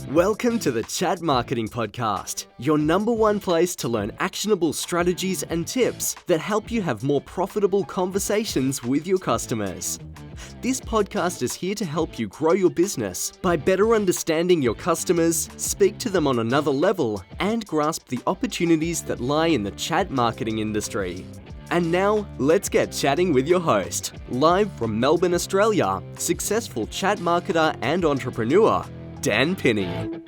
Welcome to the Chat Marketing Podcast, your number one place to learn actionable strategies and tips that help you have more profitable conversations with your customers. This podcast is here to help you grow your business by better understanding your customers, speak to them on another level, and grasp the opportunities that lie in the chat marketing industry. And now, let's get chatting with your host, live from Melbourne, Australia, successful chat marketer and entrepreneur, Dan Pinney.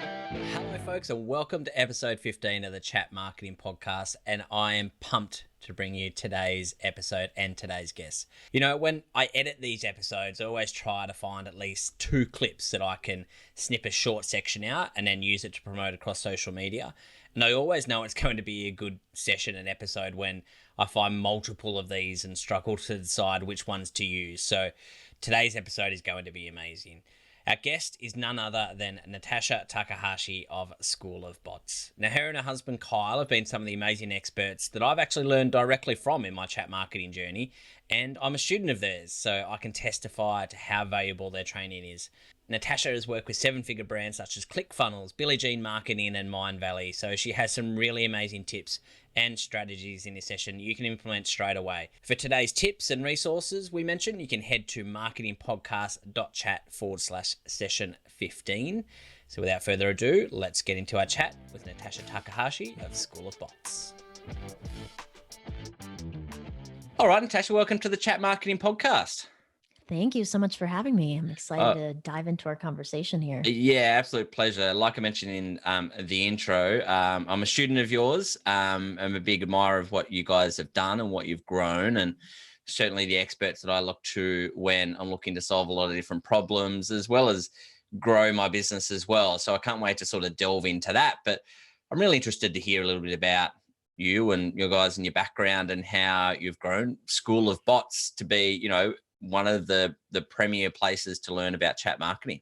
Hello folks, and welcome to episode 15 of the Chat Marketing Podcast, and I am pumped to bring you today's episode and today's guest. You know, when I edit these episodes, I always try to find at least 2 clips that I can snip a short section out and then use it to promote across social media. And I always know it's going to be a good session and episode when I find multiple of these and struggle to decide which ones to use. So today's episode is going to be amazing. Our guest is none other than Natasha Takahashi of School of Bots. Now, her and her husband Kyle have been some of the amazing experts that I've actually learned directly from in my chat marketing journey, and I'm a student of theirs, so I can testify to how valuable their training is. Natasha has worked with 7-figure brands such as ClickFunnels, Billie Jean Marketing, and Mindvalley, so she has some really amazing tips and strategies in this session you can implement straight away. For today's tips and resources we mentioned, you can head to marketingpodcast.chat/session 15. So without further ado, let's get into our chat with Natasha Takahashi of School of Bots. All right, Natasha, welcome to the Chat Marketing Podcast. Thank you so much for having me. I'm excited to dive into our conversation here. Yeah, absolute pleasure. Like I mentioned in the intro, I'm a student of yours. I'm a big admirer of what you guys have done and what you've grown, and certainly the experts that I look to when I'm looking to solve a lot of different problems, as well as grow my business as well. So I can't wait to sort of delve into that. But I'm really interested to hear a little bit about you and your guys and your background and how you've grown School of Bots to be, you know, one of the premier places to learn about chat marketing.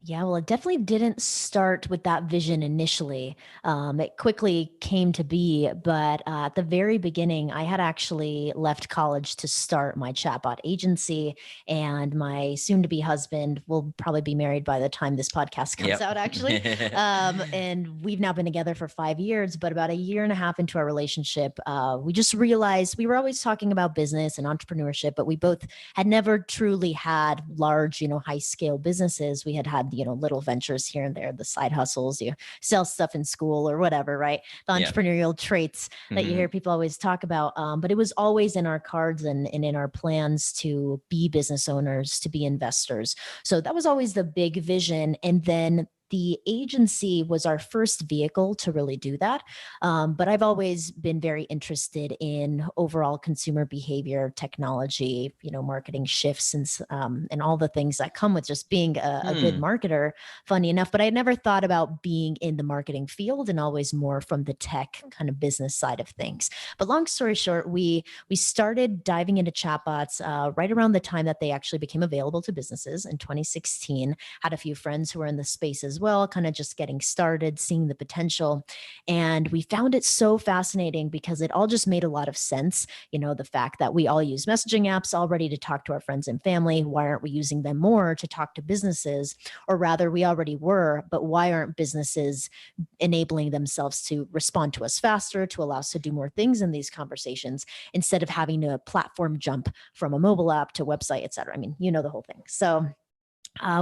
Yeah, well, it definitely didn't start with that vision initially. It quickly came to be, but at the very beginning, I had actually left college to start my chatbot agency, and my soon-to-be husband will probably be married by the time this podcast comes out, actually. And we've now been together for 5 years, but about a year and a half into our relationship, we just realized we were always talking about business and entrepreneurship, but we both had never truly had large, high-scale businesses. We had little ventures here and there, the side hustles, you sell stuff in school or whatever, right? The entrepreneurial traits that you hear people always talk about. But it was always in our cards and in our plans to be business owners, to be investors. So that was always the big vision. And then the agency was our first vehicle to really do that. But I've always been very interested in overall consumer behavior, technology, marketing shifts, and all the things that come with just being a good marketer, funny enough. But I had never thought about being in the marketing field, and always more from the tech kind of business side of things. But long story short, we started diving into chatbots right around the time that they actually became available to businesses in 2016. Had a few friends who were in the space as well, kind of just getting started, seeing the potential. And we found it so fascinating because it all just made a lot of sense. The fact that we all use messaging apps already to talk to our friends and family. Why aren't we using them more to talk to businesses? Or rather, we already were, but why aren't businesses enabling themselves to respond to us faster, to allow us to do more things in these conversations instead of having to platform jump from a mobile app to website, et cetera? I mean, the whole thing. So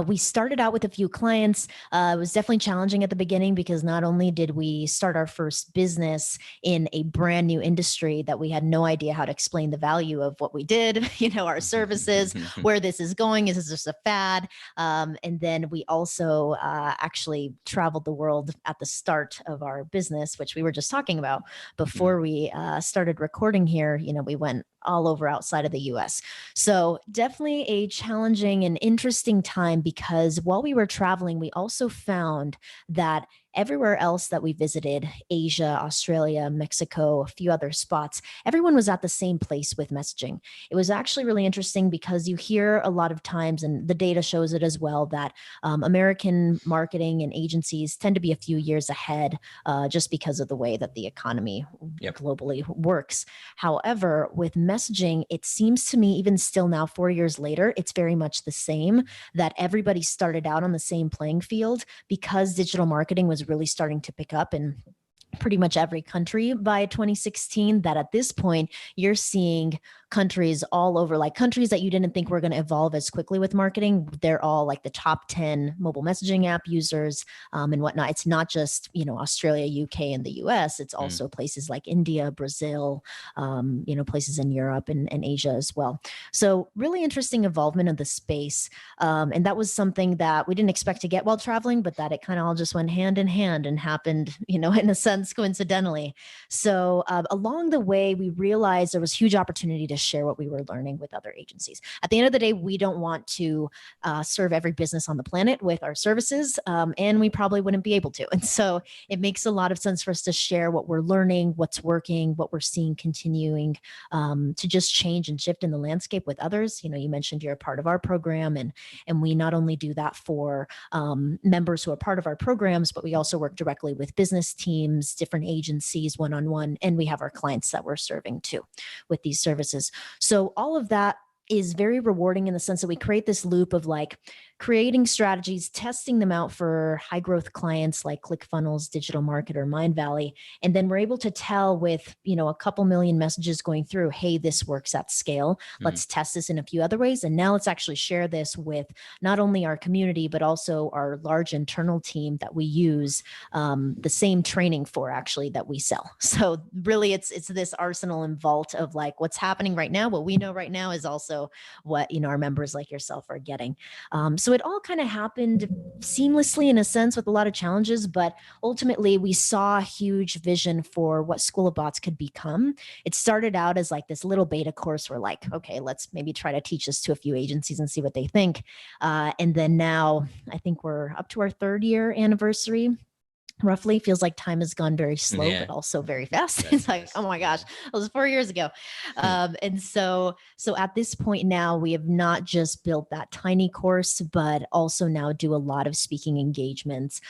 we started out with a few clients. It was definitely challenging at the beginning because not only did we start our first business in a brand new industry that we had no idea how to explain the value of what we did, our services, where this is going, is this just a fad? And then we also actually traveled the world at the start of our business, which we were just talking about before we started recording here. We went all over outside of the US. So definitely a challenging and interesting time, because while we were traveling, we also found that everywhere else that we visited, Asia, Australia, Mexico, a few other spots, everyone was at the same place with messaging. It was actually really interesting because you hear a lot of times, and the data shows it as well, that American marketing and agencies tend to be a few years ahead just because of the way that the economy globally works. However, with messaging, it seems to me, even still now, 4 years later, it's very much the same, that everybody started out on the same playing field because digital marketing was really starting to pick up in pretty much every country by 2016, that at this point you're seeing countries all over, like countries that you didn't think were going to evolve as quickly with marketing. They're all like the top 10 mobile messaging app users and whatnot. It's not just, Australia, UK, and the US. It's also places like India, Brazil, places in Europe and Asia as well. So really interesting involvement of the space. And that was something that we didn't expect to get while traveling, but that it kind of all just went hand in hand and happened, in a sense, coincidentally. So along the way, we realized there was huge opportunity to share what we were learning with other agencies. At the end of the day, we don't want to serve every business on the planet with our services, and we probably wouldn't be able to. And so it makes a lot of sense for us to share what we're learning, what's working, what we're seeing continuing to just change and shift in the landscape with others. You mentioned you're a part of our program, and we not only do that for members who are part of our programs, but we also work directly with business teams, different agencies, one-on-one, and we have our clients that we're serving too with these services. So all of that is very rewarding in the sense that we create this loop of like creating strategies, testing them out for high growth clients like ClickFunnels, Digital Marketer, Mindvalley. And then we're able to tell with, a couple million messages going through, hey, this works at scale. Let's test this in a few other ways. And now let's actually share this with not only our community, but also our large internal team that we use the same training for actually that we sell. So really it's this arsenal and vault of like what's happening right now. What we know right now is also what, our members like yourself are getting. So it all kind of happened seamlessly in a sense with a lot of challenges, but ultimately we saw a huge vision for what School of Bots could become. It started out as like this little beta course. We're like, okay, let's maybe try to teach this to a few agencies and see what they think. And then now I think we're up to our 3rd year anniversary. Roughly feels like time has gone very slow, but also very fast. It's like, oh my gosh, it was 4 years ago. And so at this point now, we have not just built that tiny course, but also now do a lot of speaking engagements,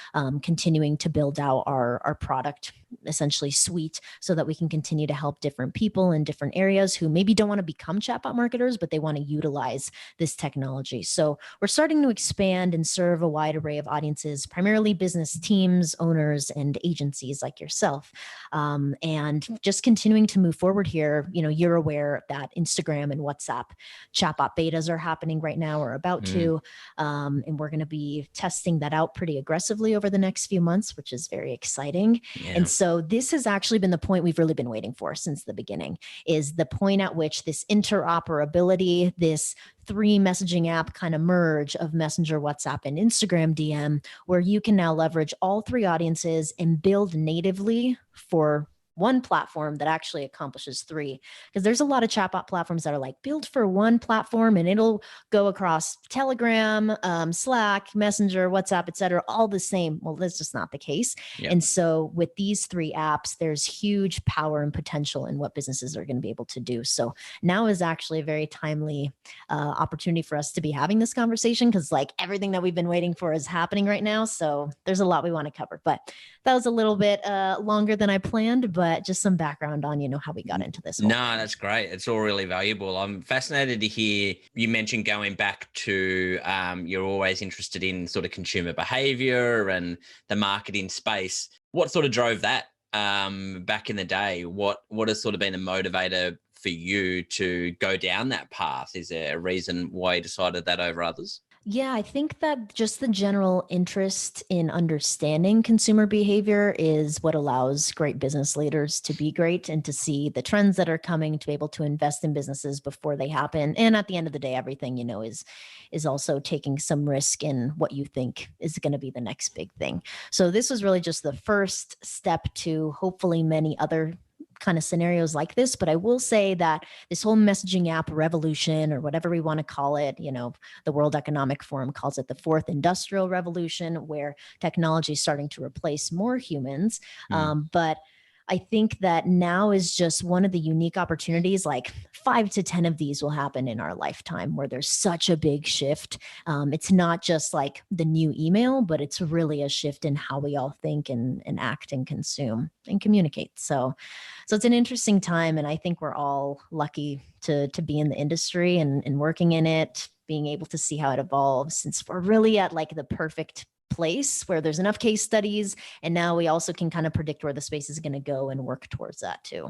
continuing to build out our product essentially suite so that we can continue to help different people in different areas who maybe don't want to become chatbot marketers, but they want to utilize this technology. So we're starting to expand and serve a wide array of audiences, primarily business teams, owners, and agencies like yourself. And just continuing to move forward here, you're aware that Instagram and WhatsApp chatbot betas are happening right now or about to, and we're going to be testing that out pretty aggressively over the next few months, which is very exciting. And so this has actually been the point we've really been waiting for since the beginning, is the point at which this interoperability, this 3 messaging app kind of merge of Messenger, WhatsApp, and Instagram DM, where you can now leverage all 3 audiences and build natively for one platform that actually accomplishes 3. Because there's a lot of chatbot platforms that are like built for one platform and it'll go across Telegram, Slack, Messenger, WhatsApp, et cetera, all the same. Well, that's just not the case. And so with these 3 apps, there's huge power and potential in what businesses are going to be able to do. So now is actually a very timely opportunity for us to be having this conversation, because like everything that we've been waiting for is happening right now. So there's a lot we want to cover, but that was a little bit longer than I planned, but just some background on, how we got into this. No, that's great. It's all really valuable. I'm fascinated to hear you mentioned going back to you're always interested in sort of consumer behavior and the marketing space. What sort of drove that back in the day? What has sort of been a motivator for you to go down that path? Is there a reason why you decided that over others? Yeah, I think that just the general interest in understanding consumer behavior is what allows great business leaders to be great and to see the trends that are coming, to be able to invest in businesses before they happen. And at the end of the day, everything, is also taking some risk in what you think is going to be the next big thing. So this was really just the first step to hopefully many other kind of scenarios like this. But I will say that this whole messaging app revolution, or whatever we want to call it, the World Economic Forum calls it the fourth industrial revolution, where technology is starting to replace more humans. But I think that now is just one of the unique opportunities. Like 5 to 10 of these will happen in our lifetime, where there's such a big shift. It's not just like the new email, but it's really a shift in how we all think and act and consume and communicate. So it's an interesting time. And I think we're all lucky to be in the industry and working in it, being able to see how it evolves, since we're really at like the perfect place where there's enough case studies, and now we also can kind of predict where the space is going to go and work towards that too.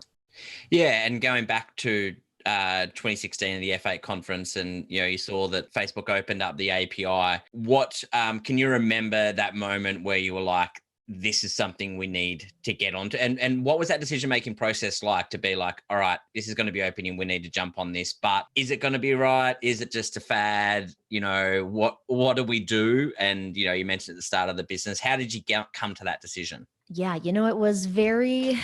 Yeah, and going back to 2016 the F8 conference, and you saw that Facebook opened up the API. What can you remember that moment where you were like, this is something we need to get onto? And what was that decision-making process like, to be like, all right, this is going to be opening, we need to jump on this, but is it going to be right? Is it just a fad? What do we do? And, you mentioned at the start of the business, how did you come to that decision? Yeah, it was very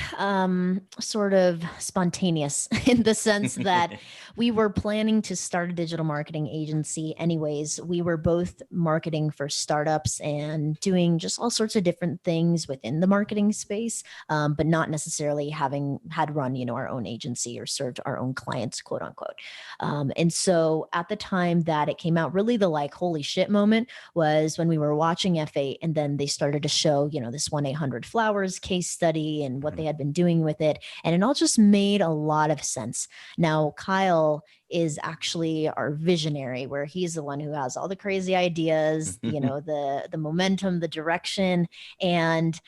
sort of spontaneous in the sense that we were planning to start a digital marketing agency anyways. We were both marketing for startups and doing just all sorts of different things within the marketing space, but not necessarily having had run, our own agency or served our own clients, quote unquote. And so at the time that it came out, really the like, holy shit moment was when we were watching F8, and then they started to show, this 1-800-Flowers case study and what they had been doing with it. And it all just made a lot of sense. Now, Kyle is actually our visionary, where he's the one who has all the crazy ideas, the momentum, the direction. And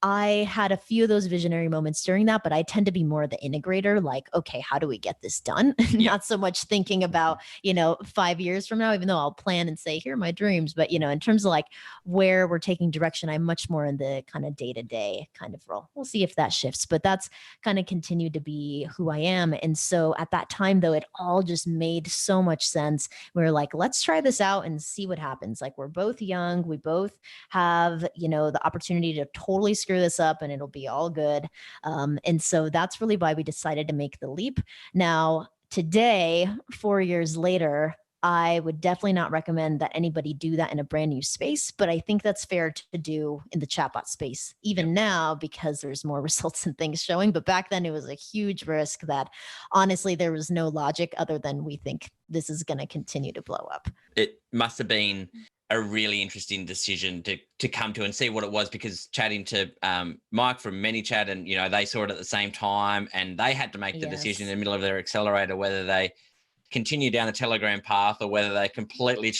I had a few of those visionary moments during that, but I tend to be more the integrator, like, okay, how do we get this done? Not so much thinking about, 5 years from now, even though I'll plan and say, here are my dreams. But, in terms of like where we're taking direction, I'm much more in the kind of day-to-day kind of role. We'll see if that shifts, but that's kind of continued to be who I am. And so at that time, though, it all just made so much sense. We were like, let's try this out and see what happens. Like, we're both young. We both have, the opportunity to totally screw this up and it'll be all good. And so that's really why we decided to make the leap. Now, today, 4 years later, I would definitely not recommend that anybody do that in a brand new space, but I think that's fair to do in the chatbot space, even now, because there's more results and things showing. But back then it was a huge risk that honestly, there was no logic other than we think this is going to continue to blow up. It must have been a really interesting decision to come to and see what it was, because chatting to Mike from ManyChat, and they saw it at the same time, and they had to make the decision in the middle of their accelerator whether they continue down the Telegram path or whether they completely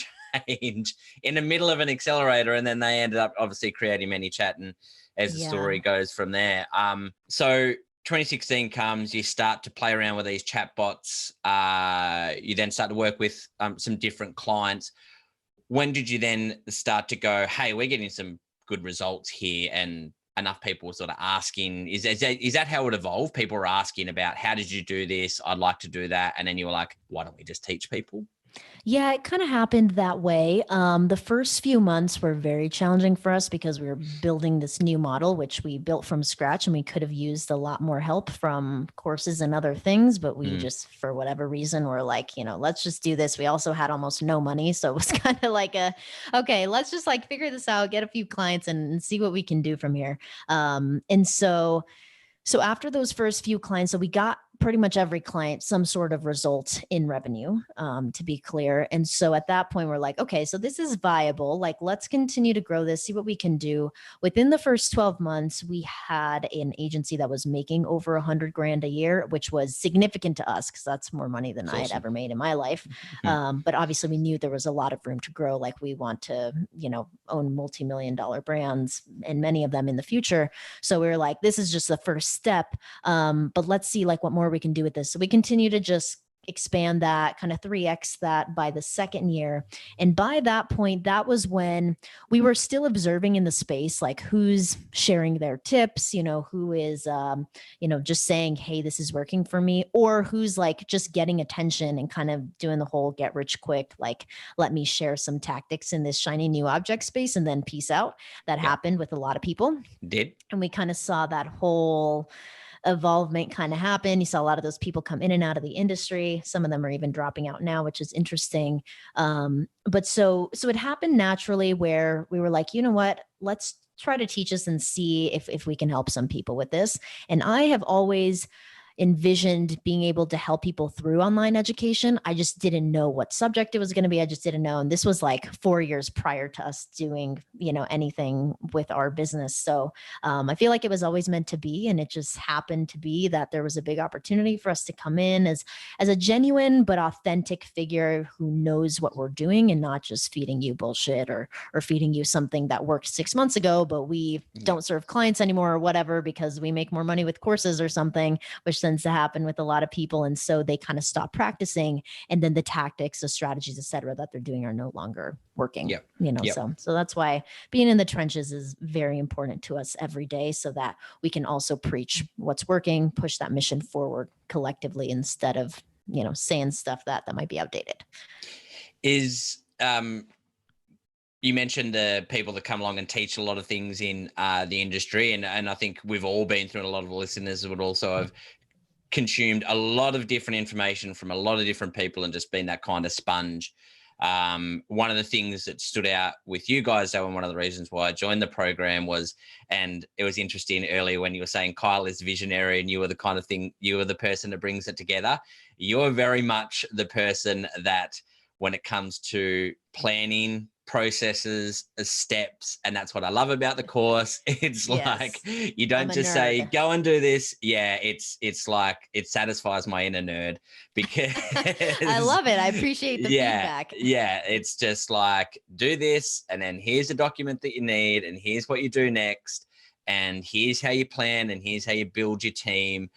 change in the middle of an accelerator. And then they ended up obviously creating ManyChat, and as the story goes from there. So 2016 comes, you start to play around with these chatbots. You then start to work with some different clients. When did you then start to go, hey, we're getting some good results here, and enough people were sort of asking? Is that how it evolved? People were asking about, how did you do this? I'd like to do that. And then you were like, why don't we just teach people? Yeah, it kind of happened that way. The first few months were very challenging for us because we were building this new model, which we built from scratch, and we could have used a lot more help from courses and other things. But we just, for whatever reason, were like, let's just do this. We also had almost no money. So it was kind of like okay, let's just like figure this out, get a few clients and see what we can do from here. And so after those first few clients, so we got pretty much every client some sort of result in revenue, to be clear. And so at that point, we're like, okay, so this is viable. Like, let's continue to grow this, see what we can do. Within the first 12 months, we had an agency that was making over $100,000 a year, which was significant to us because that's more money than I had ever made in my life. But obviously we knew there was a lot of room to grow. Like, we want to, own multi-million-dollar brands, and many of them in the future. So we were like, this is just the first step. But let's see like what more we can do with this. So we continue to just expand that, kind of 3x that by the second year. And by that point, that was when we were still observing in the space, like who's sharing their tips, who is, just saying, hey, this is working for me, or who's like just getting attention and kind of doing the whole get rich quick, like, let me share some tactics in this shiny new object space and then peace out. That happened with a lot of people. Did. And we kind of saw that whole evolvement kind of happen. You saw a lot of those people come in and out of the industry. Some of them are even dropping out now, which is interesting. But so it happened naturally where we were like, you know what, let's try to teach us and see if we can help some people with this. And I have always envisioned being able to help people through online education. I just didn't know what subject it was going to be. I just didn't know. And this was like 4 years prior to us doing, anything with our business. So I feel like it was always meant to be. And it just happened to be that there was a big opportunity for us to come in as a genuine but authentic figure who knows what we're doing and not just feeding you bullshit or feeding you something that worked 6 months ago, but we don't serve clients anymore or whatever because we make more money with courses or something, which tends to happen with a lot of people. And so they kind of stop practicing, and then the tactics, the strategies, et cetera, that they're doing are no longer working. Yep. So that's why being in the trenches is very important to us every day, so that we can also preach what's working, push that mission forward collectively instead of, saying stuff that might be outdated. You mentioned the people that come along and teach a lot of things in the industry, and I think we've all been through, and a lot of listeners would also have consumed a lot of different information from a lot of different people and just been that kind of sponge. One of the things that stood out with you guys, though, and one of the reasons why I joined the program was, and it was interesting earlier when you were saying Kyle is visionary and you were the person that brings it together. You're very much the person that when it comes to planning, processes, steps, and that's what I love about the course. It's like you don't just say go and do this. Yeah, it's like it satisfies my inner nerd because I love it. I appreciate the feedback. Yeah, it's just like do this, and then here's the document that you need, and here's what you do next, and here's how you plan, and here's how you build your team.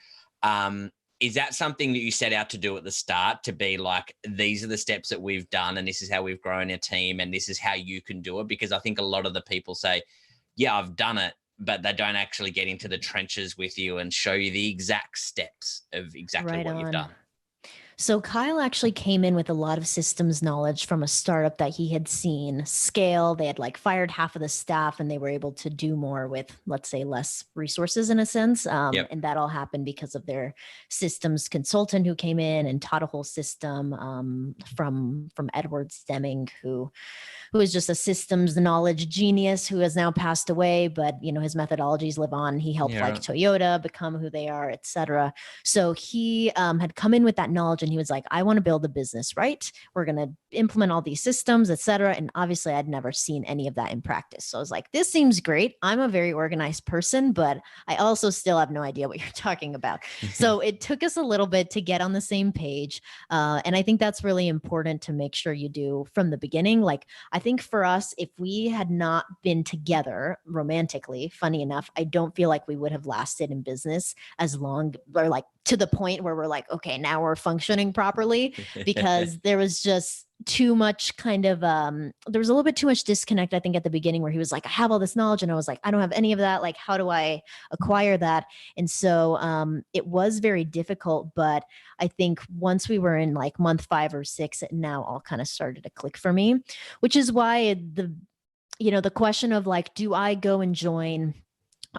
Is that something that you set out to do at the start, to be like, these are the steps that we've done and this is how we've grown our team and this is how you can do it? Because I think a lot of the people say, yeah, I've done it, but they don't actually get into the trenches with you and show you the exact steps of exactly what you've done. So Kyle actually came in with a lot of systems knowledge from a startup that he had seen scale. They had like fired half of the staff and they were able to do more with, let's say, less resources in a sense. And that all happened because of their systems consultant who came in and taught a whole system from Edward Stemming, who is just a systems knowledge genius who has now passed away, but his methodologies live on. He helped like Toyota become who they are, et cetera. So he had come in with that knowledge and he was like, I want to build a business, right? We're going to implement all these systems, et cetera. And obviously I'd never seen any of that in practice. So I was like, this seems great. I'm a very organized person, but I also still have no idea what you're talking about. So it took us a little bit to get on the same page. And I think that's really important to make sure you do from the beginning. Like, I think for us, if we had not been together romantically, funny enough, I don't feel like we would have lasted in business as long, or like to the point where we're like, okay, now we're functioning properly, because there was just too much kind of, there was a little bit too much disconnect, I think, at the beginning, where he was like, I have all this knowledge. And I was like, I don't have any of that. Like, how do I acquire that? And so it was very difficult. But I think once we were in like month 5 or 6, it now all kind of started to click for me, which is why the question of like, do I go and join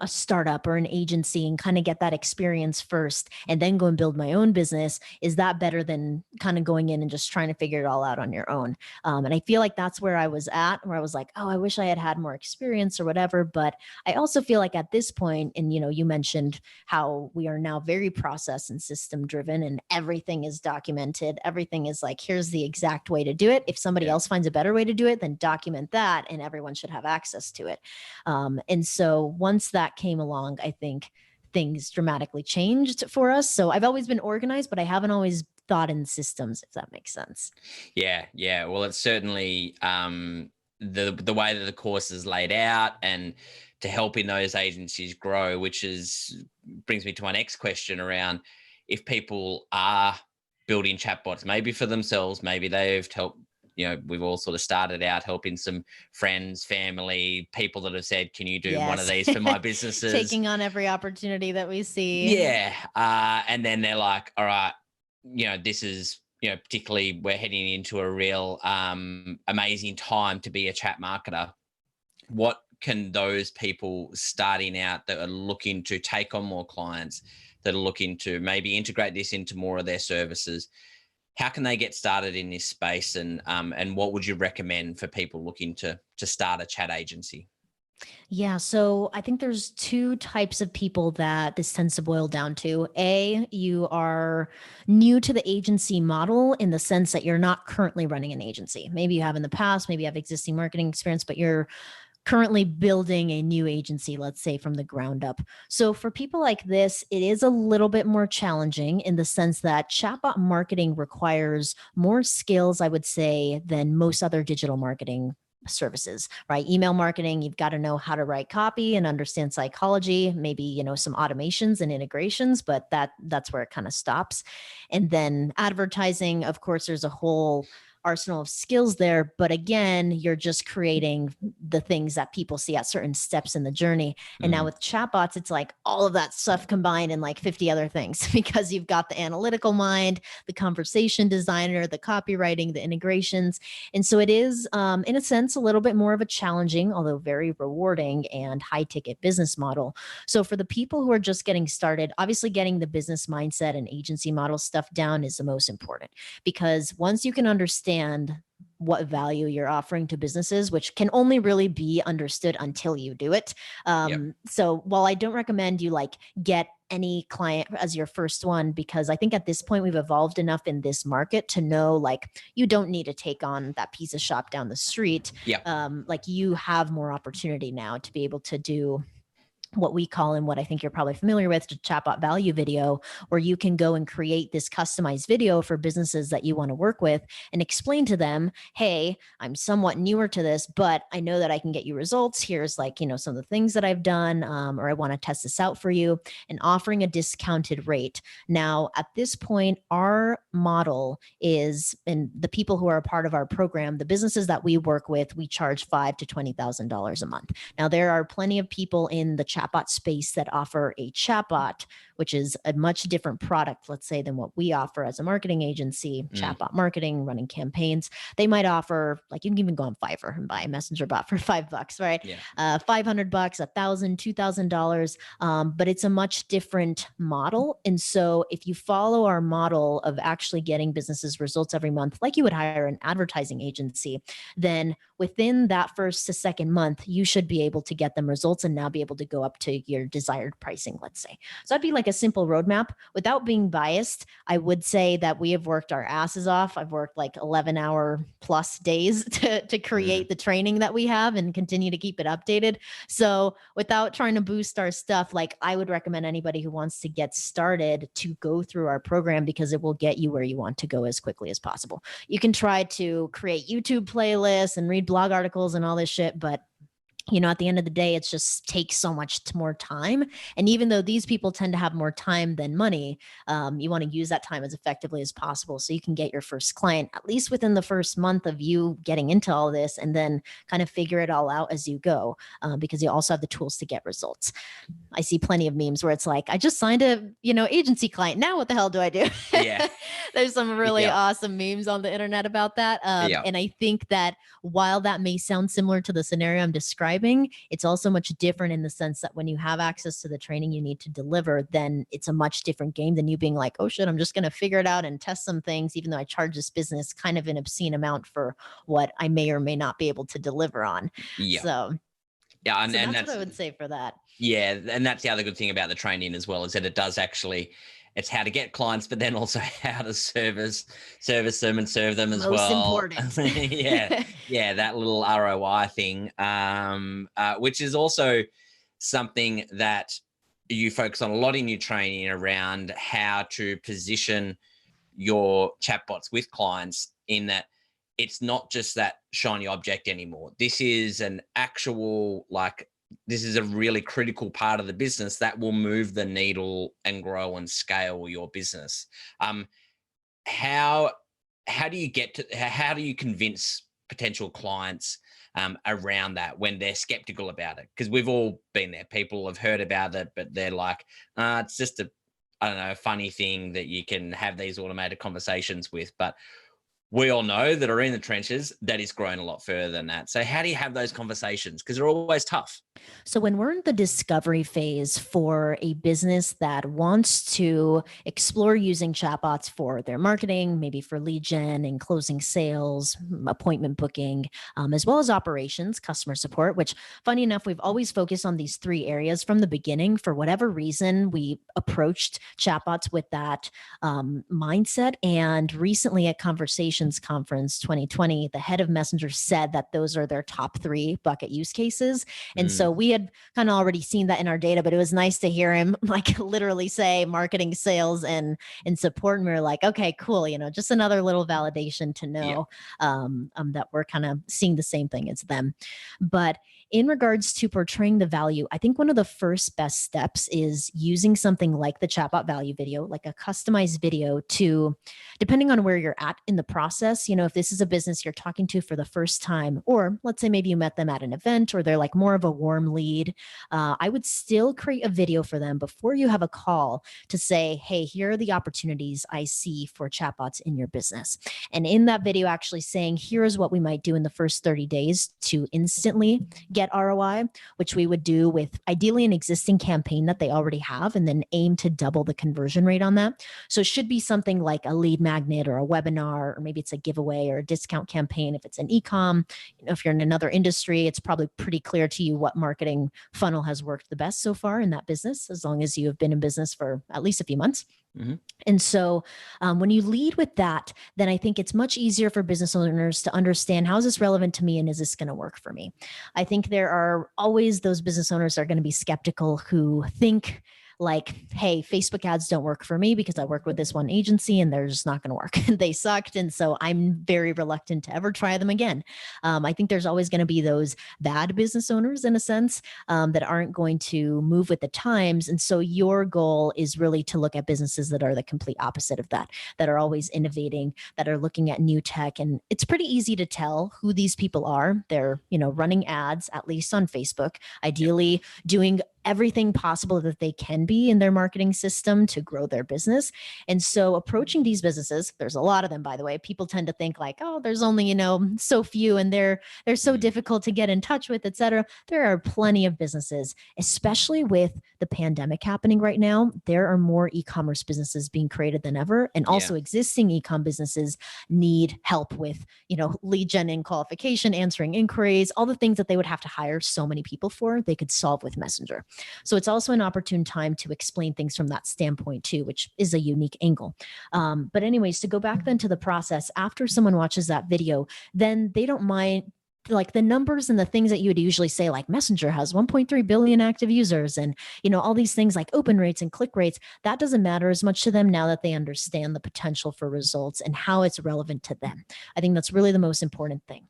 a startup or an agency and kind of get that experience first and then go and build my own business? Is that better than kind of going in and just trying to figure it all out on your own? And I feel like that's where I was at, where I was like, oh, I wish I had had more experience or whatever. But I also feel like at this point, and you mentioned how we are now very process and system driven and everything is documented. Everything is like, here's the exact way to do it. If somebody else finds a better way to do it, then document that and everyone should have access to it. And so once that came along, I think things dramatically changed for us. So I've always been organized, but I haven't always thought in systems, if that makes sense. Yeah. Well, it's certainly the way that the course is laid out and to helping those agencies grow, brings me to my next question around, if people are building chatbots, maybe for themselves, maybe they've helped, we've all sort of started out helping some friends, family, people that have said, can you do one of these for my businesses? Taking on every opportunity that we see. Yeah. And then they're like, all right, this is, particularly we're heading into a real amazing time to be a chat marketer. What can those people starting out that are looking to take on more clients, that are looking to maybe integrate this into more of their services, how can they get started in this space, and what would you recommend for people looking to start a chat agency? Yeah, so I think there's two types of people that this tends to boil down to. A, you are new to the agency model in the sense that you're not currently running an agency. Maybe you have in the past, maybe you have existing marketing experience, but you're currently building a new agency, let's say from the ground up. So for people like this, it is a little bit more challenging in the sense that chatbot marketing requires more skills, I would say, than most other digital marketing services, right? Email marketing, you've got to know how to write copy and understand psychology, maybe, some automations and integrations, but that's where it kind of stops. And then advertising, of course, there's a whole arsenal of skills there, but again, you're just creating the things that people see at certain steps in the journey. And now with chatbots, it's like all of that stuff combined in like 50 other things because you've got the analytical mind, the conversation designer, the copywriting, the integrations. And so it is, in a sense, a little bit more of a challenging, although very rewarding and high ticket business model. So for the people who are just getting started, obviously getting the business mindset and agency model stuff down is the most important, because once you can understand what value you're offering to businesses, which can only really be understood until you do it. So while I don't recommend you like get any client as your first one, because I think at this point we've evolved enough in this market to know like you don't need to take on that pizza shop down the street. Like you have more opportunity now to be able to do what we call, and what I think you're probably familiar with, the chatbot value video, where you can go and create this customized video for businesses that you want to work with and explain to them, hey, I'm somewhat newer to this, but I know that I can get you results. Here's like, some of the things that I've done, or I want to test this out for you, and offering a discounted rate. Now, at this point, our model is, and the people who are a part of our program, the businesses that we work with, we charge $5,000 to $20,000 a month. Now, there are plenty of people in the chatbot space that offer a chatbot, which is a much different product, let's say, than what we offer as a marketing agency, chatbot marketing, running campaigns. They might offer, like, you can even go on Fiverr and buy a messenger bot for $5, right? $500, $1,000, $2,000. But it's a much different model. And so if you follow our model of actually getting businesses results every month, like you would hire an advertising agency, then within that first to second month, you should be able to get them results and now be able to go up to your desired pricing, let's say. So that'd be like a simple roadmap. Without being biased, I would say that we have worked our asses off. I've worked like 11-hour plus days to create the training that we have and continue to keep it updated. So without trying to boost our stuff, like I would recommend anybody who wants to get started to go through our program, because it will get you where you want to go as quickly as possible. You can try to create YouTube playlists and read blog articles and all this shit, but at the end of the day, it just takes so much more time. And even though these people tend to have more time than money, you want to use that time as effectively as possible so you can get your first client, at least within the first month of you getting into all this, and then kind of figure it all out as you go, because you also have the tools to get results. I see plenty of memes where it's like, I just signed a, agency client. Now what the hell do I do? Yeah. There's some really awesome memes on the internet about that. And I think that while that may sound similar to the scenario I'm describing, it's also much different in the sense that when you have access to the training you need to deliver, then it's a much different game than you being like, oh shit, I'm just going to figure it out and test some things, even though I charge this business kind of an obscene amount for what I may or may not be able to deliver on. So and that's what I would say for that. Yeah, and that's the other good thing about the training as well, is that it does actually, it's how to get clients, but then also how to service them and serve them as well. Most important. Yeah, that little ROI thing, which is also something that you focus on a lot in your training around how to position your chatbots with clients, in that it's not just that shiny object anymore. This is an actual, this is a really critical part of the business that will move the needle and grow and scale your business. How do you convince potential clients around that when they're skeptical about it? Because we've all been there. People have heard about it, but they're like, it's just a funny thing that you can have these automated conversations with. But we all know that are in the trenches, that is growing a lot further than that. So how do you have those conversations? Because they're always tough. So, when we're in the discovery phase for a business that wants to explore using chatbots for their marketing, maybe for lead gen and closing sales, appointment booking, as well as operations, customer support, which, funny enough, we've always focused on these three areas from the beginning. For whatever reason, we approached chatbots with that mindset. And recently at Conversations Conference 2020, the head of Messenger said that those are their top three bucket use cases. And so we had kind of already seen that in our data, but it was nice to hear him like literally say marketing, sales, and support. And we were like, okay, cool. Just another little validation to know that we're kind of seeing the same thing as them. But in regards to portraying the value, I think one of the first best steps is using something like the chatbot value video, like a customized video to, depending on where you're at in the process, if this is a business you're talking to for the first time, or let's say maybe you met them at an event or they're like more of a warm lead, I would still create a video for them before you have a call to say, hey, here are the opportunities I see for chatbots in your business. And in that video, actually saying, here's what we might do in the first 30 days to instantly get ROI, which we would do with ideally an existing campaign that they already have, and then aim to double the conversion rate on that. So it should be something like a lead magnet or a webinar, or maybe it's a giveaway or a discount campaign. If it's an e-com, if you're in another industry, it's probably pretty clear to you what marketing funnel has worked the best so far in that business, as long as you have been in business for at least a few months. Mm-hmm. And so when you lead with that, then I think it's much easier for business owners to understand, how is this relevant to me and is this going to work for me? I think there are always those business owners that are going to be skeptical who think like, hey, Facebook ads don't work for me because I work with this one agency and they're just not going to work. They sucked. And so I'm very reluctant to ever try them again. I think there's always going to be those bad business owners in a sense that aren't going to move with the times. And so your goal is really to look at businesses that are the complete opposite of that, that are always innovating, that are looking at new tech. And it's pretty easy to tell who these people are. They're, running ads, at least on Facebook, ideally doing everything possible that they can be in their marketing system to grow their business. And so approaching these businesses, there's a lot of them, by the way. People tend to think like, oh, there's only, so few and they're so difficult to get in touch with, et cetera. There are plenty of businesses, especially with the pandemic happening right now. There are more e-commerce businesses being created than ever. And also existing e-com businesses need help with, lead gen and qualification, answering inquiries, all the things that they would have to hire so many people for, they could solve with Messenger. So it's also an opportune time to explain things from that standpoint too, which is a unique angle. But anyways, to go back then to the process, after someone watches that video, then they don't mind like the numbers and the things that you would usually say, like Messenger has 1.3 billion active users and, all these things like open rates and click rates. That doesn't matter as much to them now that they understand the potential for results and how it's relevant to them. I think that's really the most important thing.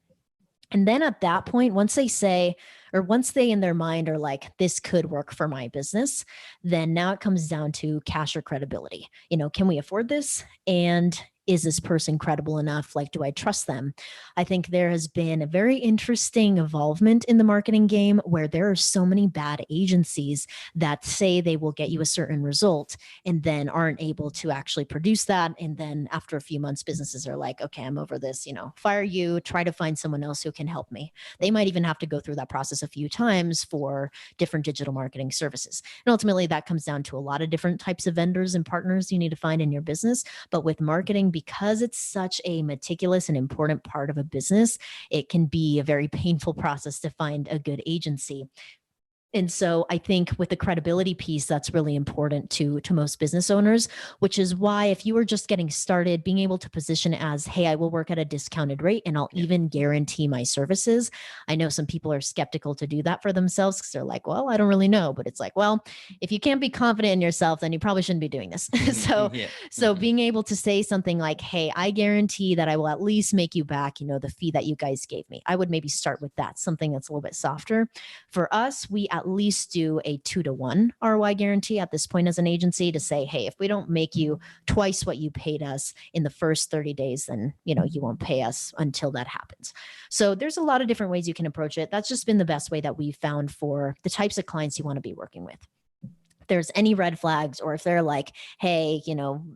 And then at that point, once they say, or once they in their mind are like, this could work for my business, then now it comes down to cash or credibility. Can we afford this? And is this person credible enough? Like, do I trust them? I think there has been a very interesting involvement in the marketing game where there are so many bad agencies that say they will get you a certain result and then aren't able to actually produce that. And then after a few months, businesses are like, okay, I'm over this, fire you, try to find someone else who can help me. They might even have to go through that process a few times for different digital marketing services. And ultimately that comes down to a lot of different types of vendors and partners you need to find in your business. But with marketing, because it's such a meticulous and important part of a business, it can be a very painful process to find a good agency. And so I think with the credibility piece, that's really important to most business owners, which is why if you are just getting started, being able to position it as, hey, I will work at a discounted rate and I'll even guarantee my services. I know some people are skeptical to do that for themselves because they're like, well, I don't really know. But it's like, well, if you can't be confident in yourself, then you probably shouldn't be doing this. So being able to say something like, hey, I guarantee that I will at least make you back, the fee that you guys gave me. I would maybe start with that, something that's a little bit softer. For us, we at least do a 2-to-1 ROI guarantee at this point as an agency to say, hey, if we don't make you twice what you paid us in the first 30 days, then, you won't pay us until that happens. So there's a lot of different ways you can approach it. That's just been the best way that we've found for the types of clients you want to be working with. there's any red flags, or if they're like, hey,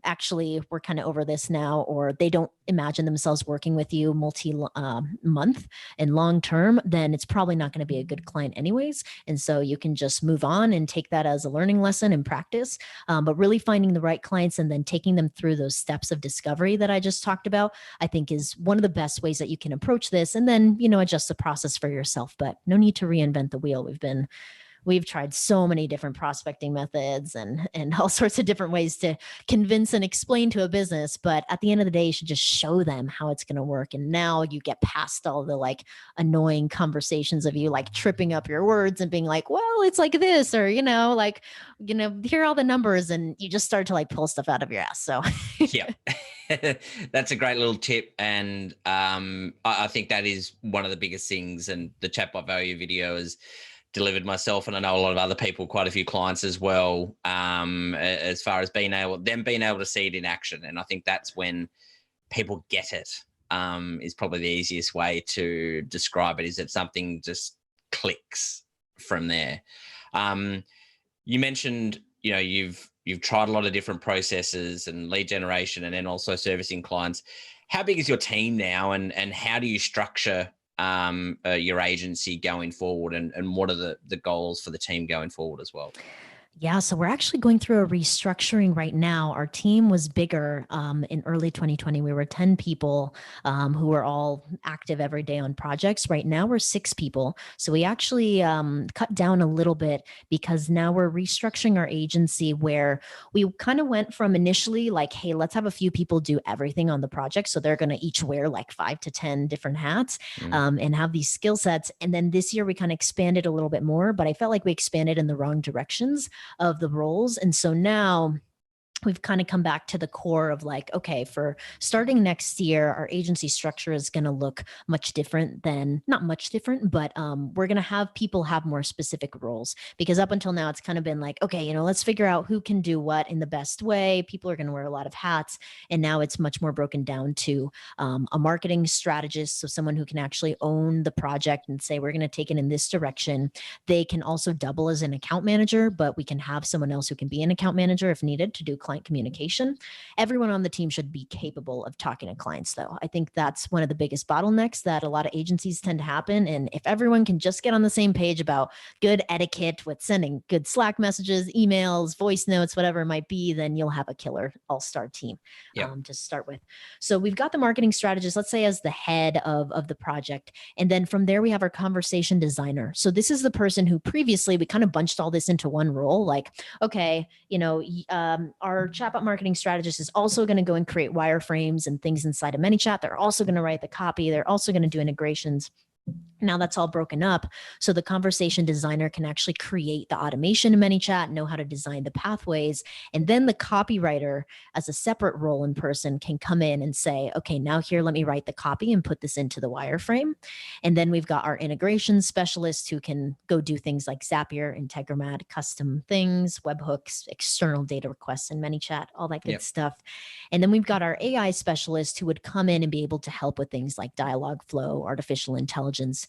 actually we're kind of over this now, or they don't imagine themselves working with you month and long term, then it's probably not going to be a good client anyways. And so you can just move on and take that as a learning lesson and practice. But really finding the right clients and then taking them through those steps of discovery that I just talked about, I think is one of the best ways that you can approach this, and then adjust the process for yourself. But no need to reinvent the wheel. We've tried so many different prospecting methods and all sorts of different ways to convince and explain to a business. But at the end of the day, you should just show them how it's going to work. And now you get past all the like annoying conversations of you like tripping up your words and being like, well, it's like this, or, here are all the numbers, and you just start to like pull stuff out of your ass. So yeah. That's a great little tip. And I think that is one of the biggest things. And the chatbot value video is delivered myself, and I know a lot of other people, quite a few clients as well, as far as being able to see it in action. And I think that's when people get it, is probably the easiest way to describe it, is that something just clicks from there. You mentioned, you've tried a lot of different processes and lead generation, and then also servicing clients. How big is your team now, and how do you structure your agency going forward, and what are the goals for the team going forward as well? Yeah, so we're actually going through a restructuring right now. Our team was bigger in early 2020. We were 10 people who were all active every day on projects. Right now, we're 6 people. So we actually cut down a little bit, because now we're restructuring our agency, where we kind of went from initially like, hey, let's have a few people do everything on the project. So they're going to each wear like 5 to 10 different hats and have these skill sets. And then this year we kind of expanded a little bit more, but I felt like we expanded in the wrong directions of the roles. And so now we've kind of come back to the core of like, okay, for starting next year, our agency structure is going to look much different than, not much different, but we're going to have people have more specific roles, because up until now, it's kind of been like, okay, let's figure out who can do what in the best way. People are going to wear a lot of hats. And now it's much more broken down to a marketing strategist. So someone who can actually own the project and say, we're going to take it in this direction. They can also double as an account manager, but we can have someone else who can be an account manager if needed to do client communication. Everyone on the team should be capable of talking to clients, though. I think that's one of the biggest bottlenecks that a lot of agencies tend to happen. And if everyone can just get on the same page about good etiquette with sending good Slack messages, emails, voice notes, whatever it might be, then you'll have a killer all-star team to start with. So we've got the marketing strategist, let's say, as the head of the project. And then from there, we have our conversation designer. So this is the person who previously we kind of bunched all this into one role. Like, okay, our chatbot marketing strategist is also going to go and create wireframes and things inside of ManyChat. They're also going to write the copy. They're also going to do integrations. Now that's all broken up. So the conversation designer can actually create the automation in ManyChat, know how to design the pathways. And then the copywriter, as a separate role in person, can come in and say, okay, now here, let me write the copy and put this into the wireframe. And then we've got our integration specialist who can go do things like Zapier, Integromat, custom things, webhooks, external data requests in ManyChat, all that good stuff. And then we've got our AI specialist who would come in and be able to help with things like dialogue flow, artificial intelligence,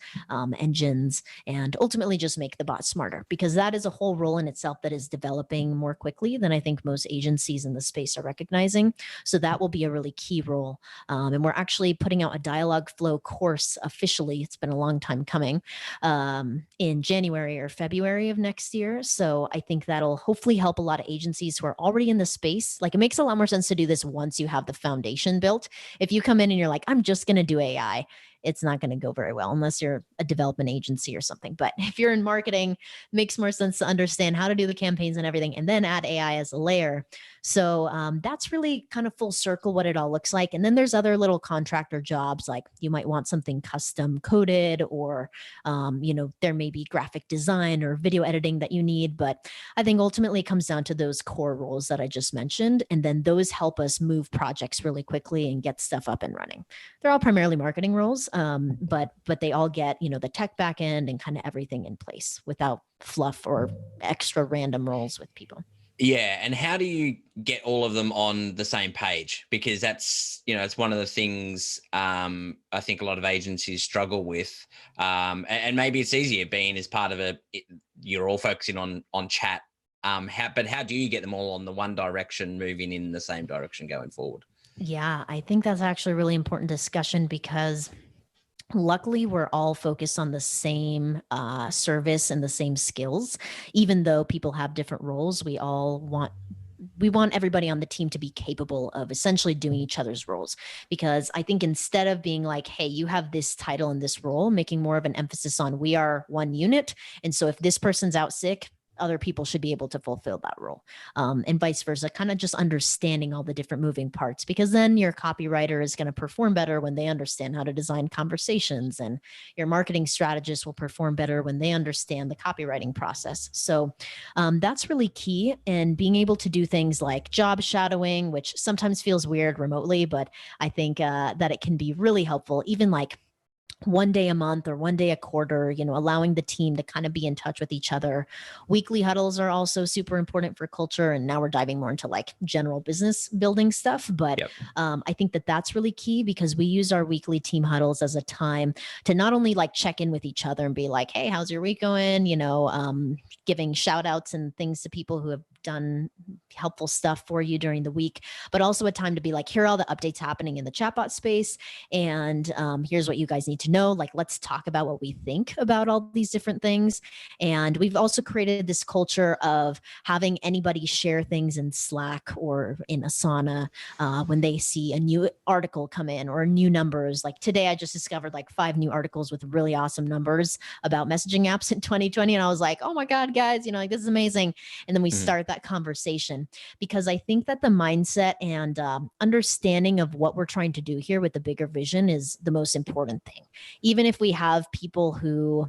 engines, and ultimately just make the bot smarter, because that is a whole role in itself that is developing more quickly than I think most agencies in the space are recognizing. So that will be a really key role. And we're actually putting out a dialogue flow course officially. It's been a long time coming, in January or February of next year. So I think that'll hopefully help a lot of agencies who are already in the space. Like, it makes a lot more sense to do this once you have the foundation built. If you come in and you're like, I'm just going to do AI, it's not going to go very well unless you're a development agency or something. But if you're in marketing, it makes more sense to understand how to do the campaigns and everything, and then add AI as a layer. So that's really kind of full circle what it all looks like. And then there's other little contractor jobs, like you might want something custom coded, or there may be graphic design or video editing that you need. But I think ultimately it comes down to those core roles that I just mentioned. And then those help us move projects really quickly and get stuff up and running. They're all primarily marketing roles, but they all get the tech back end and kind of everything in place without fluff or extra random roles with people. Yeah. And how do you get all of them on the same page? Because that's, it's one of the things I think a lot of agencies struggle with. And maybe it's easier being as part of you're all focusing on chat But how do you get them all on the one direction, moving in the same direction going forward? Yeah, I think that's actually a really important discussion because luckily we're all focused on the same service and the same skills. Even though people have different roles, we want everybody on the team to be capable of essentially doing each other's roles. Because I think instead of being like, hey, you have this title and this role, making more of an emphasis on we are one unit. And so if this person's out sick, other people should be able to fulfill that role, and vice versa, kind of just understanding all the different moving parts, because then your copywriter is going to perform better when they understand how to design conversations, and your marketing strategist will perform better when they understand the copywriting process. So that's really key. And being able to do things like job shadowing, which sometimes feels weird remotely, but I think that it can be really helpful, even like one day a month or one day a quarter, allowing the team to kind of be in touch with each other. Weekly huddles are also super important for culture. And now we're diving more into like general business building stuff. But Yep. I think that that's really key because we use our weekly team huddles as a time to not only like check in with each other and be like, hey, how's your week going? Giving shout outs and things to people who have done helpful stuff for you during the week, but also a time to be like, here are all the updates happening in the chatbot space. And here's what you guys need to know. Like, let's talk about what we think about all these different things. And we've also created this culture of having anybody share things in Slack or in Asana when they see a new article come in or new numbers. Like today, I just discovered like 5 new articles with really awesome numbers about messaging apps in 2020. And I was like, oh my God, guys, like this is amazing. And then we start that conversation, because I think that the mindset and understanding of what we're trying to do here with the bigger vision is the most important thing. Even if we have people who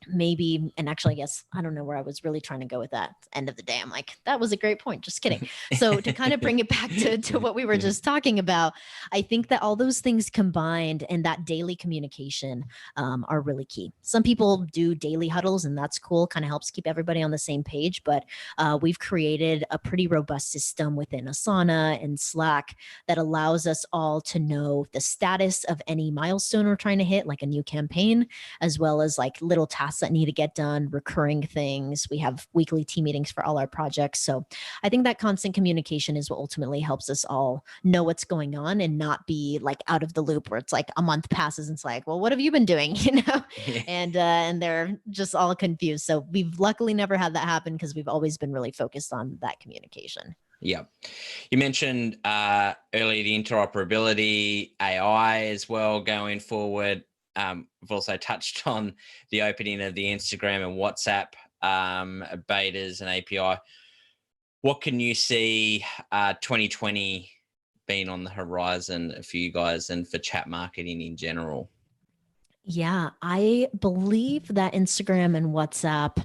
maybe, and actually, I guess, I don't know where I was really trying to go with that. End of the day, I'm like, that was a great point. Just kidding. So to kind of bring it back to what we were just talking about, I think that all those things combined and that daily communication are really key. Some people do daily huddles, and that's cool, kind of helps keep everybody on the same page. But we've created a pretty robust system within Asana and Slack that allows us all to know the status of any milestone we're trying to hit, like a new campaign, as well as like little tasks that need to get done, recurring things. We have weekly team meetings for all our projects. So I think that constant communication is what ultimately helps us all know what's going on and not be like out of the loop where it's like a month passes and it's like, well, what have you been doing? And they're just all confused. So we've luckily never had that happen because we've always been really focused on that communication. Yeah. You mentioned earlier the interoperability, AI as well going forward. We've also touched on the opening of the Instagram and WhatsApp betas and API. What can you see 2020 being on the horizon for you guys and for chat marketing in general? Yeah, I believe that Instagram and WhatsApp,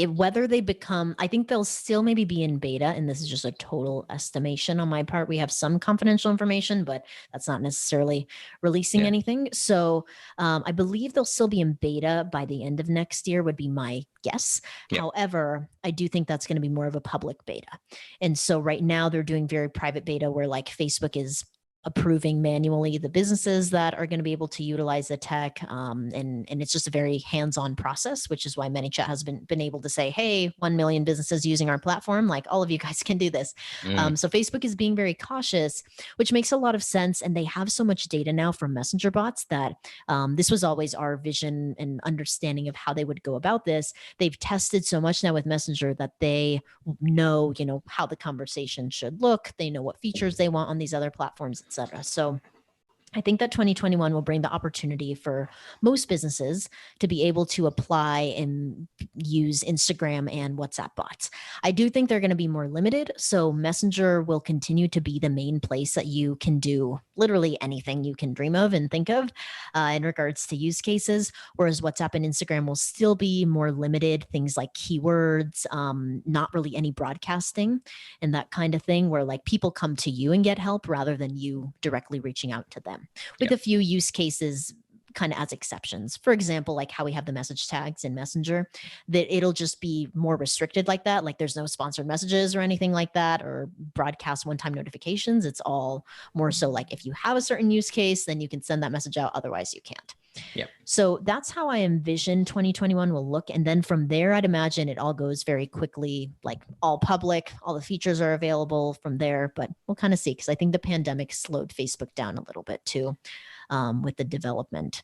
whether they become, I think they'll still maybe be in beta, and this is just a total estimation on my part. We have some confidential information, but that's not necessarily releasing anything. So I believe they'll still be in beta by the end of next year would be my guess. However, I do think that's going to be more of a public beta. And so right now they're doing very private beta where like Facebook is approving manually the businesses that are going to be able to utilize the tech. And it's just a very hands-on process, which is why ManyChat has been able to say, hey, 1 million businesses using our platform, like all of you guys can do this. So Facebook is being very cautious, which makes a lot of sense. And they have so much data now from messenger bots that this was always our vision and understanding of how they would go about this. They've tested so much now with Messenger that they know, how the conversation should look. They know what features they want on these other platforms, etc. So I think that 2021 will bring the opportunity for most businesses to be able to apply and use Instagram and WhatsApp bots. I do think they're going to be more limited. So Messenger will continue to be the main place that you can do literally anything you can dream of and think of in regards to use cases, whereas WhatsApp and Instagram will still be more limited, things like keywords, not really any broadcasting and that kind of thing, where like people come to you and get help rather than you directly reaching out to them, with a few use cases kind of as exceptions. For example, like how we have the message tags in Messenger, that it'll just be more restricted like that. Like there's no sponsored messages or anything like that, or broadcast one-time notifications. It's all more so like if you have a certain use case, then you can send that message out. Otherwise you can't. Yep. So that's how I envision 2021 will look. And then from there, I'd imagine it all goes very quickly, like all public, all the features are available from there, but we'll kind of see, because I think the pandemic slowed Facebook down a little bit too, with the development.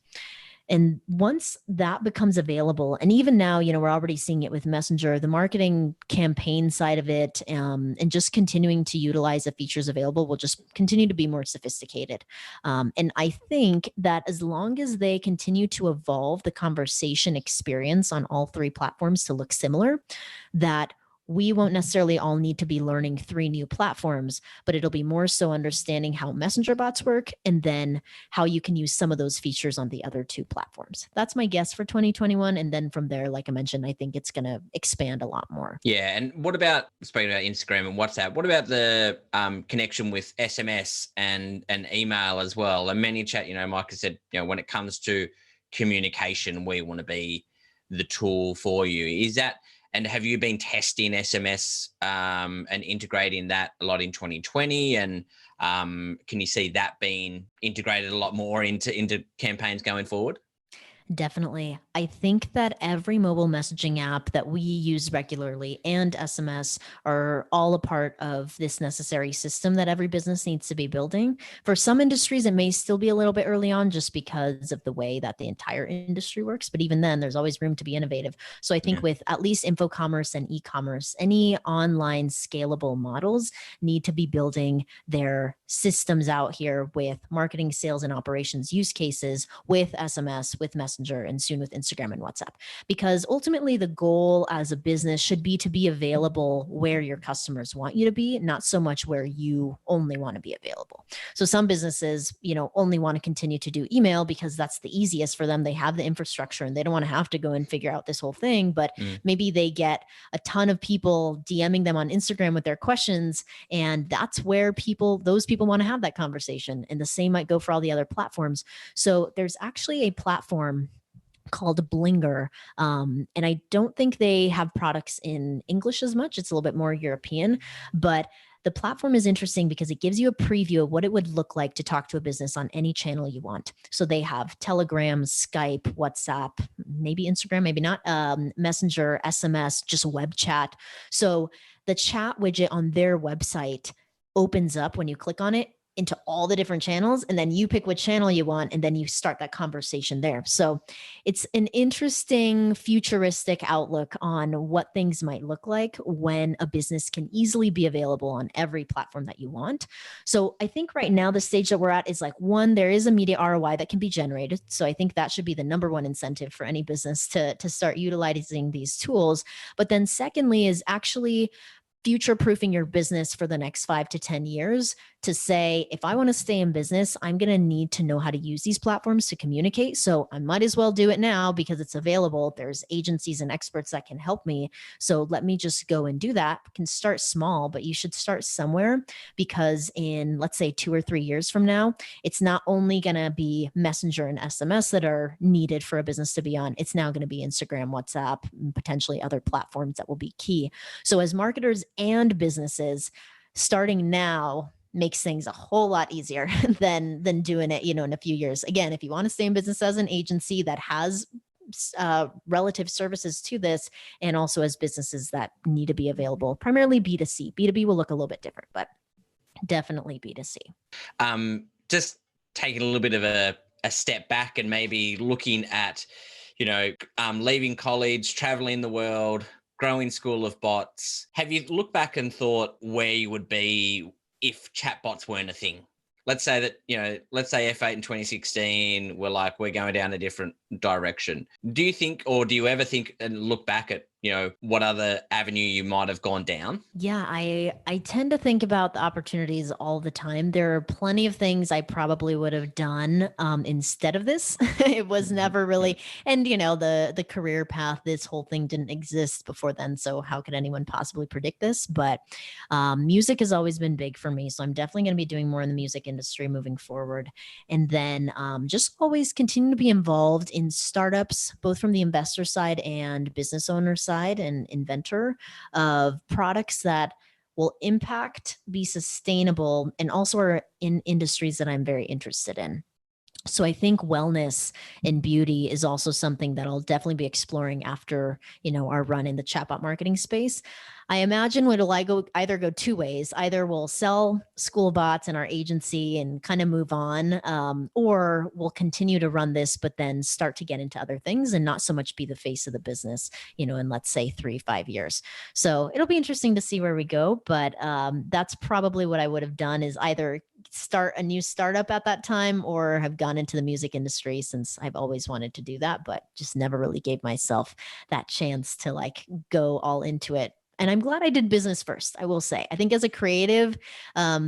And once that becomes available, and even now, we're already seeing it with Messenger, the marketing campaign side of it, and just continuing to utilize the features available will just continue to be more sophisticated. And I think that as long as they continue to evolve the conversation experience on all three platforms to look similar, that we won't necessarily all need to be learning 3 new platforms, but it'll be more so understanding how messenger bots work and then how you can use some of those features on the other 2 platforms. That's my guess for 2021. And then from there, like I mentioned, I think it's going to expand a lot more. Yeah. And what about, speaking about Instagram and WhatsApp, what about the connection with SMS and email as well? And ManyChat, Mike has said, when it comes to communication, we want to be the tool for you. Is that, and have you been testing SMS and integrating that a lot in 2020? And can you see that being integrated a lot more into campaigns going forward? Definitely. I think that every mobile messaging app that we use regularly and SMS are all a part of this necessary system that every business needs to be building. For some industries, it may still be a little bit early on just because of the way that the entire industry works. But even then, there's always room to be innovative. So I think with at least infocommerce and e-commerce, any online scalable models need to be building their systems out here with marketing, sales, and operations use cases with SMS, with Messenger, and soon with Instagram and WhatsApp. Because ultimately the goal as a business should be to be available where your customers want you to be, not so much where you only want to be available. So some businesses, only want to continue to do email because that's the easiest for them. They have the infrastructure and they don't want to have to go and figure out this whole thing. But maybe they get a ton of people DMing them on Instagram with their questions. And that's where those people want to have that conversation. And the same might go for all the other platforms. So there's actually a platform called Blinger. And I don't think they have products in English as much. It's a little bit more European, but the platform is interesting because it gives you a preview of what it would look like to talk to a business on any channel you want. So they have Telegram, Skype, WhatsApp, maybe Instagram, maybe not, Messenger, SMS, just web chat. So the chat widget on their website opens up when you click on it into all the different channels, and then you pick which channel you want, and then you start that conversation there. So it's an interesting futuristic outlook on what things might look like when a business can easily be available on every platform that you want. So I think right now the stage that we're at is like, one, there is immediate ROI that can be generated. So I think that should be the number one incentive for any business to start utilizing these tools. But then secondly is actually future-proofing your business for the next 5 to 10 years to say, if I want to stay in business, I'm going to need to know how to use these platforms to communicate. So I might as well do it now because it's available. There's agencies and experts that can help me. So let me just go and do that. You can start small, but you should start somewhere, because in, let's say, 2 or 3 years from now, it's not only going to be Messenger and SMS that are needed for a business to be on. It's now going to be Instagram, WhatsApp, and potentially other platforms that will be key. So as marketers and businesses, starting now makes things a whole lot easier than doing it, in a few years. Again, if you want to stay in business as an agency that has relative services to this, and also as businesses that need to be available, primarily B2C. B2B will look a little bit different, but definitely B2C. Just taking a little bit of a step back and maybe looking at, leaving college, traveling the world, growing school of bots. Have you looked back and thought where you would be if chatbots weren't a thing? Let's say that, let's say F8 in 2016, we're going down a different direction. Do you think, or do you ever think and look back at, what other avenue you might have gone down? Yeah, I tend to think about the opportunities all the time. There are plenty of things I probably would have done instead of this. It was never really, and the career path, this whole thing didn't exist before then. So how could anyone possibly predict this? But music has always been big for me. So I'm definitely going to be doing more in the music industry moving forward. And then just always continue to be involved in startups, both from the investor side and business owner side and inventor of products that will impact, be sustainable, and also are in industries that I'm very interested in. So I think wellness and beauty is also something that I'll definitely be exploring after, our run in the chatbot marketing space. I imagine either go two ways. Either we'll sell school bots in our agency and kind of move on, or we'll continue to run this, but then start to get into other things and not so much be the face of the business, in let's say 3-5 years. So it'll be interesting to see where we go. But that's probably what I would have done, is either start a new startup at that time or have gone into the music industry, since I've always wanted to do that, but just never really gave myself that chance to go all into it. And I'm glad I did business first, I will say. I think as a creative,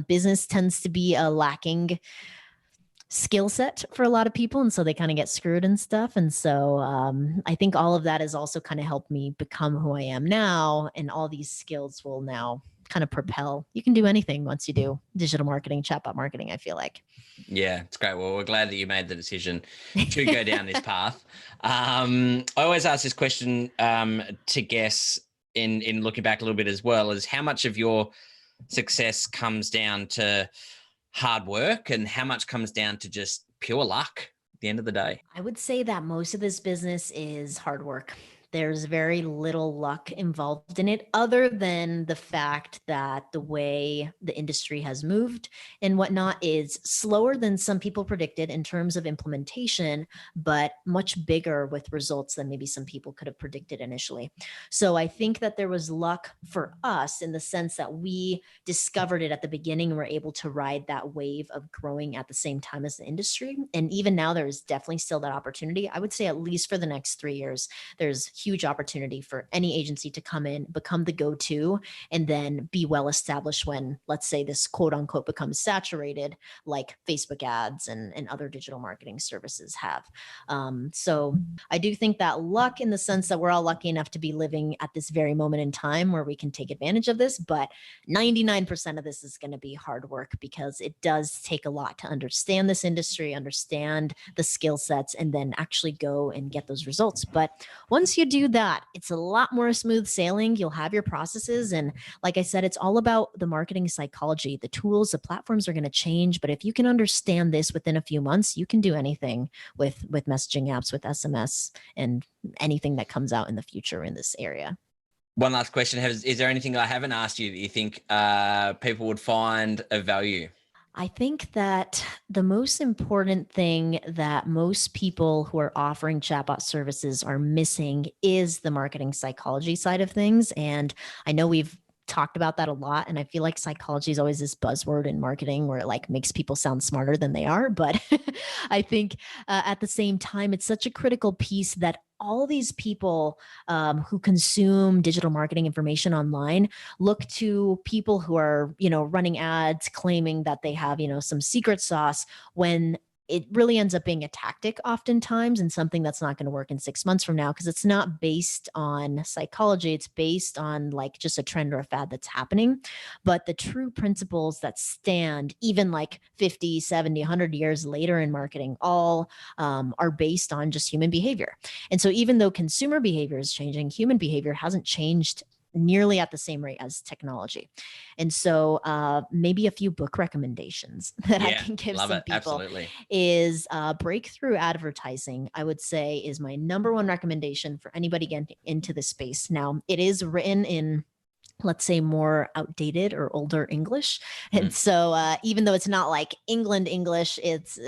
business tends to be a lacking skill set for a lot of people. And so they kind of get screwed and stuff. And so I think all of that has also kind of helped me become who I am now. And all these skills will now kind of propel. You can do anything once you do digital marketing, chatbot marketing, I feel like. Yeah, it's great. Well, we're glad that you made the decision to go down this path. I always ask this question to guests in looking back a little bit as well, is how much of your success comes down to hard work and how much comes down to just pure luck at the end of the day? I would say that most of this business is hard work. There's very little luck involved in it, other than the fact that the way the industry has moved and whatnot is slower than some people predicted in terms of implementation, but much bigger with results than maybe some people could have predicted initially. So I think that there was luck for us in the sense that we discovered it at the beginning and were able to ride that wave of growing at the same time as the industry. And even now, there is definitely still that opportunity. I would say at least for the next 3 years, there's huge opportunity for any agency to come in, become the go-to, and then be well established when, let's say, this quote unquote becomes saturated, like Facebook ads and other digital marketing services have. So I do think that luck, in the sense that we're all lucky enough to be living at this very moment in time where we can take advantage of this, but 99% of this is going to be hard work, because it does take a lot to understand this industry, understand the skill sets, and then actually go and get those results. But once you do that, it's a lot more smooth sailing. You'll have your processes. And like I said, it's all about the marketing psychology. The tools, the platforms are going to change. But if you can understand this within a few months, you can do anything with messaging apps, with SMS, and anything that comes out in the future in this area. One last question. Is there anything I haven't asked you that you think people would find of value? I think that the most important thing that most people who are offering chatbot services are missing is the marketing psychology side of things. And I know we've talked about that a lot, and I feel like psychology is always this buzzword in marketing where it makes people sound smarter than they are. But I think at the same time, it's such a critical piece that all these people who consume digital marketing information online look to people who are, running ads claiming that they have, some secret sauce, when it really ends up being a tactic oftentimes, and something that's not going to work in 6 months from now, because it's not based on psychology. It's based on just a trend or a fad that's happening. But the true principles that stand even 50, 70, 100 years later in marketing all are based on just human behavior. And so even though consumer behavior is changing, human behavior hasn't changed nearly at the same rate as technology. And so maybe a few book recommendations that I can give some people Absolutely. is breakthrough advertising, I would say, is my number one recommendation for anybody getting into this space. Now, it is written in, let's say, more outdated or older English. And so even though it's not like England English, it's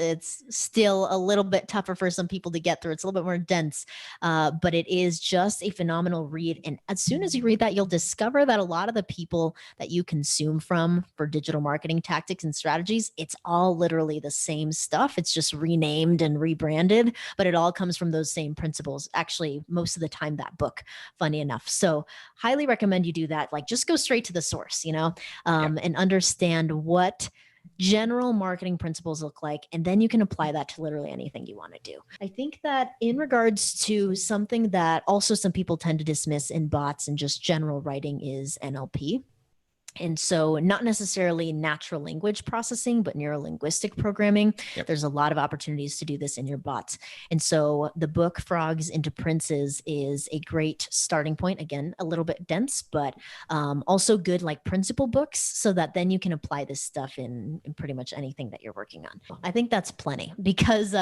still a little bit tougher for some people to get through. It's a little bit more dense, but it is just a phenomenal read. And as soon as you read that, you'll discover that a lot of the people that you consume from for digital marketing tactics and strategies, it's all literally the same stuff. It's just renamed and rebranded, but it all comes from those same principles. Actually, most of the time, that book, funny enough. So highly recommend you do that. Just go straight to the source, and understand what general marketing principles look like. And then you can apply that to literally anything you want to do. I think that in regards to something that also some people tend to dismiss in bots and just general writing is NLP. And so not necessarily natural language processing, but neurolinguistic programming. Yep. There's a lot of opportunities to do this in your bots. And so the book Frogs into Princes is a great starting point. Again, a little bit dense, but also good like principle books, so that then you can apply this stuff in pretty much anything that you're working on. I think that's plenty, because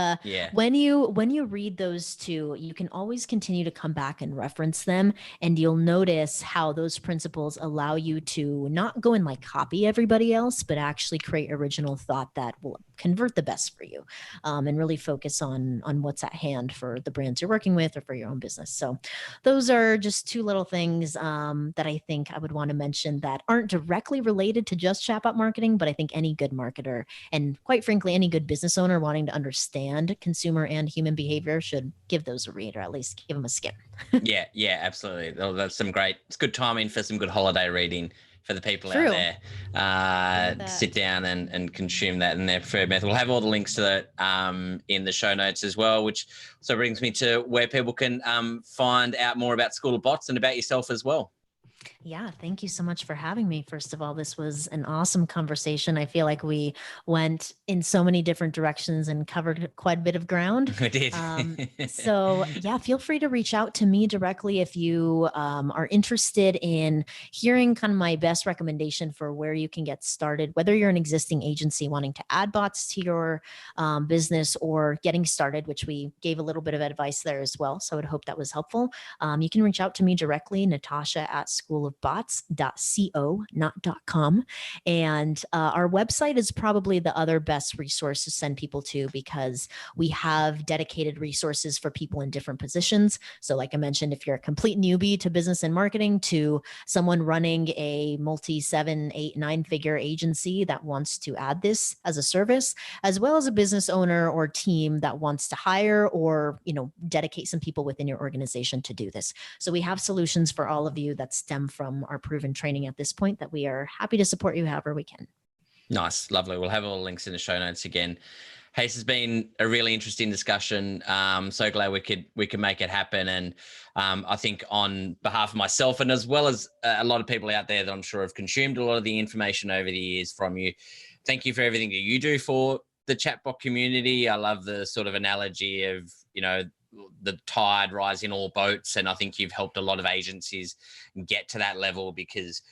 when you read those two, you can always continue to come back and reference them, and you'll notice how those principles allow you to not go and like copy everybody else, but actually create original thought that will convert the best for you, and really focus on what's at hand for the brands you're working with or for your own business. So those are just two little things that I think I would want to mention that aren't directly related to just chatbot marketing, but I think any good marketer, and quite frankly, any good business owner wanting to understand consumer and human behavior, should give those a read, or at least give them a skim. Yeah, absolutely. Oh, that's it's good timing for some good holiday reading for the people True. out there. Sit down and consume that in their preferred method. We'll have all the links to that in the show notes as well, which also brings me to where people can find out more about School of Bots and about yourself as well. Yeah, thank you so much for having me. First of all, this was an awesome conversation. I feel like we went in so many different directions and covered quite a bit of ground. We did. So yeah, feel free to reach out to me directly if you are interested in hearing kind of my best recommendation for where you can get started, whether you're an existing agency wanting to add bots to your business, or getting started, which we gave a little bit of advice there as well. So I would hope that was helpful. You can reach out to me directly, Natasha at schoolofbots.co, not .com. And our website is probably the other best resource to send people to, because we have dedicated resources for people in different positions. So like I mentioned, if you're a complete newbie to business and marketing, to someone running a multi 7, 8, 9-figure agency that wants to add this as a service, as well as a business owner or team that wants to hire or, dedicate some people within your organization to do this. So we have solutions for all of you that stem from our proven training at this point, that we are happy to support you however we can. Nice. Lovely. We'll have all the links in the show notes again. Hey, this has been a really interesting discussion. So glad we could make it happen. And I think on behalf of myself, and as well as a lot of people out there that I'm sure have consumed a lot of the information over the years from you, thank you for everything that you do for the chatbot community. I love the sort of analogy of, the tide rising all boats. And I think you've helped a lot of agencies get to that level, because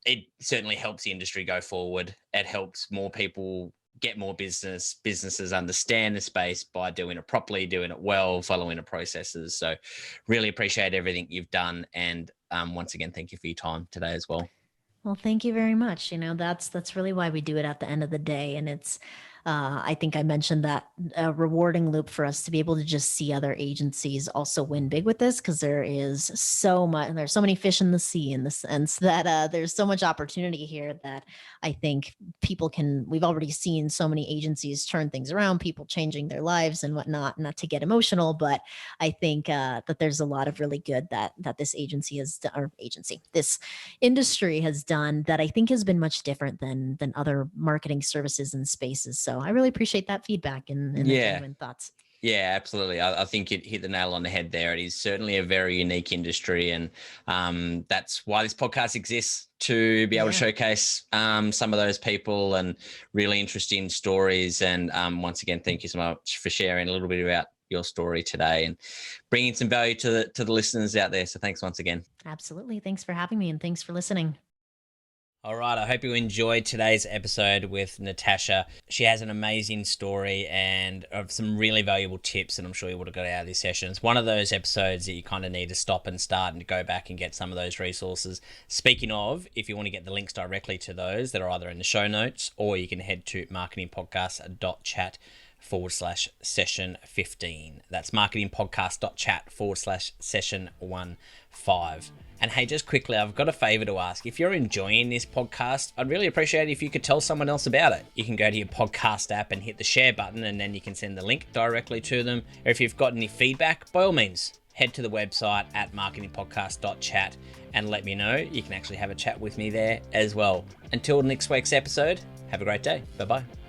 it certainly helps the industry go forward. It helps more people get more businesses understand the space by doing it properly, doing it well, following the processes. So really appreciate everything you've done. And once again, thank you for your time today as well. Well, thank you very much. That's really why we do it at the end of the day. And it's, I think I mentioned that a rewarding loop for us to be able to just see other agencies also win big with this, because there's so many fish in the sea, in the sense that there's so much opportunity here that I think we've already seen so many agencies turn things around, people changing their lives and whatnot, not to get emotional, but I think that there's a lot of really good that this this industry has done that I think has been much different than other marketing services and spaces. So I really appreciate that feedback and the genuine thoughts. Yeah, absolutely. I think it hit the nail on the head there. It is certainly a very unique industry, and that's why this podcast exists, to be able to showcase some of those people and really interesting stories. And once again, thank you so much for sharing a little bit about your story today and bringing some value to the listeners out there. So thanks once again. Absolutely. Thanks for having me, and thanks for listening. All right, I hope you enjoyed today's episode with Natasha. She has an amazing story and some really valuable tips that I'm sure you would have got out of this session. It's one of those episodes that you kind of need to stop and start and go back and get some of those resources. Speaking of, if you want to get the links directly to those, that are either in the show notes, or you can head to marketingpodcast.chat/session 15. That's marketingpodcast.chat/session 15. And hey, just quickly, I've got a favor to ask. If you're enjoying this podcast, I'd really appreciate it if you could tell someone else about it. You can go to your podcast app and hit the share button, and then you can send the link directly to them. Or if you've got any feedback, by all means, head to the website at marketingpodcast.chat and let me know. You can actually have a chat with me there as well. Until next week's episode, have a great day. Bye-bye.